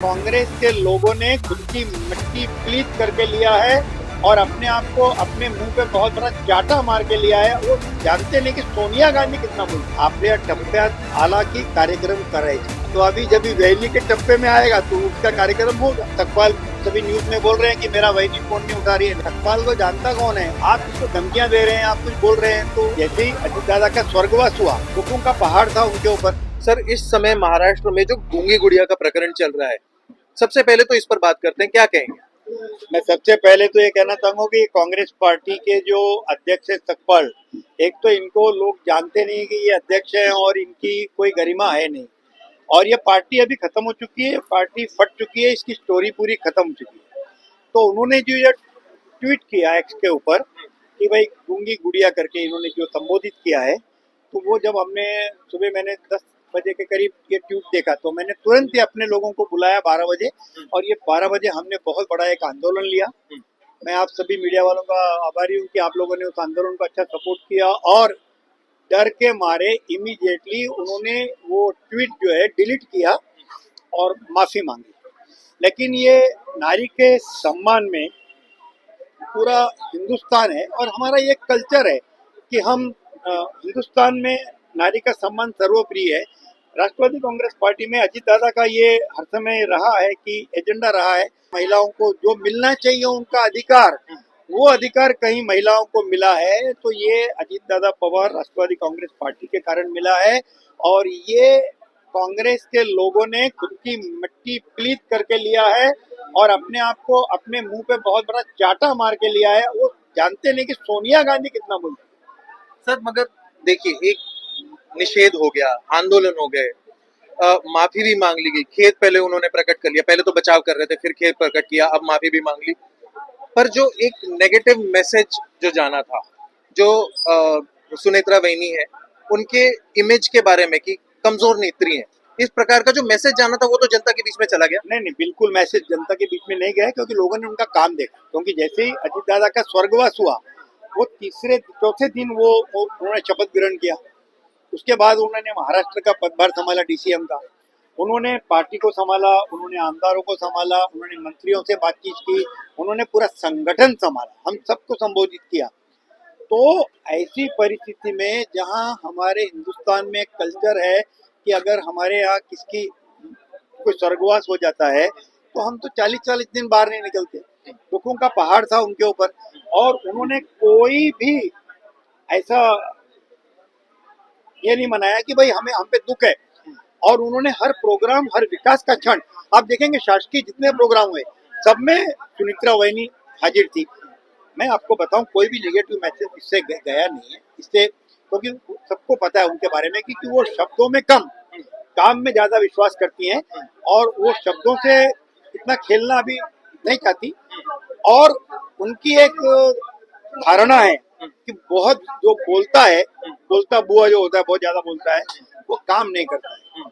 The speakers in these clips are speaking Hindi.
कांग्रेस के लोगों ने खुद की मिट्टी प्लीत करके लिया है और अपने आप को अपने मुंह पे बहुत बड़ा चाटा मार के लिया है। वो जानते नहीं कि सोनिया गांधी कितना बोलती। आपल्या टप्प्यात आला की कार्यक्रम करायचे, तो अभी जब वैली के टप्पे में आएगा तो उसका कार्यक्रम होगा। तकपाल सभी न्यूज में बोल रहे हैं कि मेरा वैली फोन नहीं उठा रही है। तकपाल को जानता कौन है? आप इसको धमकियां दे रहे हैं, आप कुछ बोल रहे हैं। तो जैसे ही अजीत दादा का स्वर्गवास हुआ, दुखों का पहाड़ था उनके ऊपर। सर, इस समय महाराष्ट्र में जो गूंगी गुड़िया का प्रकरण चल रहा है, सबसे पहले तो इस पर बात करते हैं, क्या कहेंगे? मैं सबसे पहले तो ये कहना चाहूंगा कि कांग्रेस पार्टी के जो अध्यक्ष है सतपाल, एक तो इनको लोग जानते नहीं कि ये अध्यक्ष हैं और इनकी कोई गरिमा है नहीं। और ये पार्टी अभी खत्म हो चुकी है, पार्टी फट चुकी है, इसकी स्टोरी पूरी खत्म हो चुकी है। तो उन्होंने जो ये ट्वीट किया एक्स के ऊपर कि भाई गूंगी गुड़िया करके इन्होंने जो संबोधित किया है, तो वो जब हमने सुबह मैंने 10 बजे के करीब ये ट्वीट देखा तो मैंने तुरंत ही अपने लोगों को बुलाया 12 बजे। और ये 12 बजे हमने बहुत बड़ा एक आंदोलन लिया। मैं आप सभी मीडिया वालों का आभारी हूँ कि आप लोगों ने उस आंदोलन को अच्छा सपोर्ट किया और डर के मारे इमीडिएटली उन्होंने वो ट्वीट जो है डिलीट किया और माफी मांगी। लेकिन ये नारी के सम्मान में पूरा हिंदुस्तान है और हमारा ये कल्चर है कि हम हिंदुस्तान में नारी का सम्मान सर्वोपरि है। राष्ट्रवादी कांग्रेस पार्टी में अजीत दादा का ये हर समय रहा है कि एजेंडा रहा है महिलाओं को जो मिलना चाहिए उनका अधिकार, वो अधिकार कहीं महिलाओं को मिला है तो ये अजीत दादा पवार राष्ट्रवादी कांग्रेस पार्टी के कारण मिला है। और ये कांग्रेस के लोगों ने खुद की मिट्टी प्लीत करके लिया है और अपने आप को अपने मुंह पे बहुत बड़ा चाटा मार के लिया है। वो जानते नहीं कि सोनिया गांधी कितना बोलती। सर, मगर देखिए, एक निषेध हो गया, आंदोलन हो गए, माफी भी मांग ली गई, खेद पहले उन्होंने प्रकट कर लिया, पहले तो बचाव कर रहे थे, फिर खेद प्रकट किया, अब माफी भी मांग ली। पर जो एक नेगेटिव मैसेज जो जाना था, जो सुनेत्रा वैनी है, उनके इमेज के बारे में कि कमजोर नेत्री है, इस प्रकार का जो मैसेज जाना था वो तो जनता के बीच में चला गया। नहीं नहीं, बिल्कुल मैसेज जनता के बीच में नहीं गया क्योंकि लोगों ने उनका काम देखा। क्योंकि जैसे ही अजीत दादा का स्वर्गवास हुआ, वो तीसरे चौथे दिन वो उन्होंने शपथ ग्रहण किया। उसके बाद उन्होंने महाराष्ट्र का पदभार संभाला, डीसीएम का। उन्होंने पार्टी को संभाला, उन्होंने आमदारों को संभाला, उन्होंने मंत्रियों से बातचीत की, उन्होंने पूरा संगठन संभाला, हम सबको संबोधित किया। तो ऐसी परिस्थिति में जहां हमारे हिंदुस्तान में कल्चर है कि अगर हमारे यहाँ किसकी कोई स्वर्गवास हो जाता है तो हम तो 40-40 दिन बाहर नहीं निकलते। दुखों का पहाड़ था उनके ऊपर और उन्होंने कोई भी ऐसा ये नहीं मनाया कि भाई हमें हम पे दुख है। और उन्होंने हर प्रोग्राम, हर विकास का क्षण, आप देखेंगे शासकीय जितने प्रोग्राम हुए सब में सुनित्रा वैनी हाजिर थी। मैं आपको बताऊं, कोई भी नेगेटिव मैसेज इससे गया नहीं है इससे, क्योंकि सबको पता है उनके बारे में कि वो शब्दों में कम काम में ज्यादा विश्वास करती हैं और वो शब्दों से इतना खेलना अभी नहीं चाहती। और उनकी एक धारणा है कि बहुत जो बोलता है, बोलता बुआ जो होता है, बहुत ज्यादा बोलता है, वो काम नहीं करता है।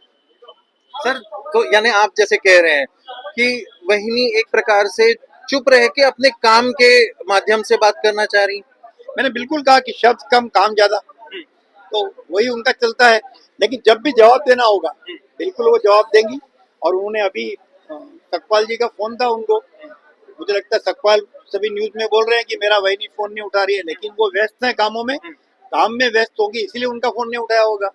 सर, तो यानी आप जैसे कह रहे हैं कि वहिनी एक प्रकार से चुप रह के अपने काम के माध्यम से बात करना चाह रही। मैंने बिल्कुल कहा कि शब्द कम काम ज्यादा, तो वही उनका चलता है। लेकिन जब भी जवाब देना होगा बिल्कुल वो जवाब देंगी। और उन्होंने अभी सतपाल जी का फोन था उनको, मुझे लगता है सतपाल सभी न्यूज में बोल रहे हैं कि मेरा वही फोन नहीं उठा रही है, लेकिन वो व्यस्त है कामों में, काम में व्यस्त होगी इसीलिए उनका फोन नहीं उठाया होगा।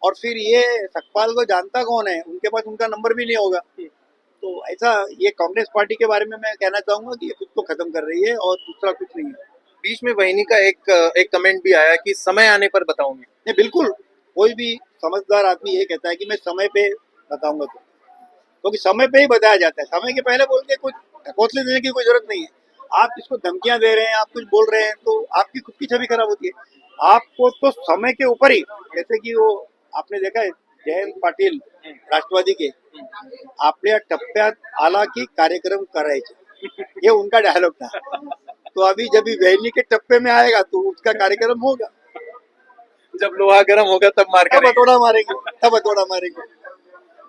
और फिर ये सतपाल को जानता कौन है? उनके पास उनका नंबर भी नहीं होगा। तो ऐसा ये कांग्रेस पार्टी के बारे में मैं कहना चाहूंगा कि ये खुद को खत्म कर रही है और दूसरा कुछ नहीं है। बीच में वहिनी का एक कमेंट भी आया कि समय आने पर बताऊंगी। नहीं, बिल्कुल कोई भी समझदार आदमी ये कहता है कि मैं समय पे बताऊंगा तो, क्योंकि समय पे ही बताया जाता है। समय के पहले बोल के कुछ ढकोसले देने की कोई जरूरत नहीं है। आप इसको धमकियां दे रहे हैं, आप कुछ बोल रहे हैं तो आपकी खुद की छवि खराब होती है। आपको तो समय के ऊपर ही, जैसे कि वो आपने देखा है जयंत पाटिल राष्ट्रवादी के, आपल्या टप्प्यात आला की कार्यक्रम करायचे, ये उनका डायलॉग था। तो अभी जब वैली के टप्पे में आएगा तो उसका कार्यक्रम होगा। जब लोहा गर्म होगा तब मार तब हथौड़ा मारेंगे, तब हथौड़ा मारेंगे।